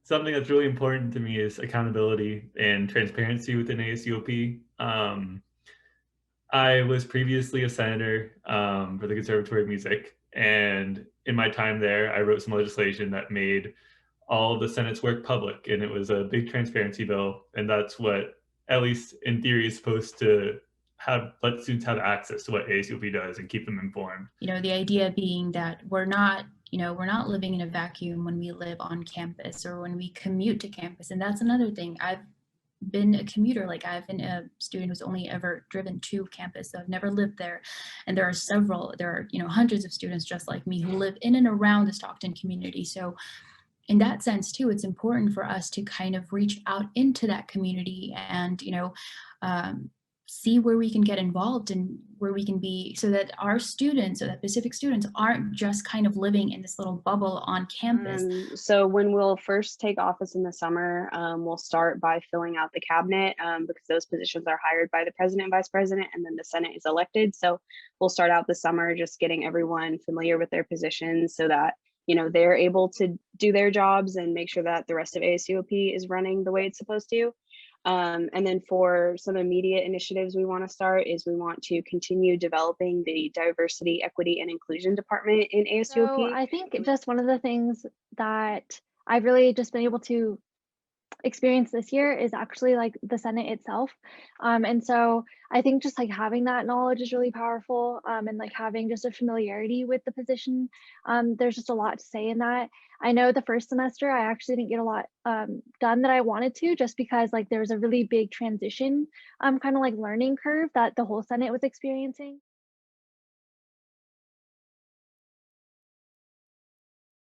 Something that's really important to me is accountability and transparency within ASUOP. I was previously a senator for the Conservatory of Music, and in my time there, I wrote some legislation that made all of the Senate's work public, and it was a big transparency bill, and that's what, at least in theory, is supposed to have let students have access to what ASUOP does and keep them informed. The idea being that we're not living in a vacuum when we live on campus or when we commute to campus. And that's another thing. I've been a commuter. Like, I've been a student who's only ever driven to campus, so I've never lived there. And there are hundreds of students just like me who live in and around the Stockton community. So in that sense too, it's important for us to kind of reach out into that community and um, see where we can get involved and where we can be, so that our students, so that Pacific students aren't just kind of living in this little bubble on campus. So when we'll first take office in the summer, we'll start by filling out the cabinet, because those positions are hired by the president and vice president, and then the Senate is elected. So we'll start out the summer just getting everyone familiar with their positions so that they're able to do their jobs and make sure that the rest of ASUOP is running the way it's supposed to. And then for some immediate initiatives we want to start is we want to continue developing the diversity, equity, and inclusion department in So ASUOP. I think just one of the things that I've really just been able to experience this year is actually like the Senate itself. And so I think just like having that knowledge is really powerful, and like having just a familiarity with the position. There's just a lot to say in that. I know the first semester I actually didn't get a lot done that I wanted to, just because like there was a really big transition, kind of like learning curve that the whole Senate was experiencing.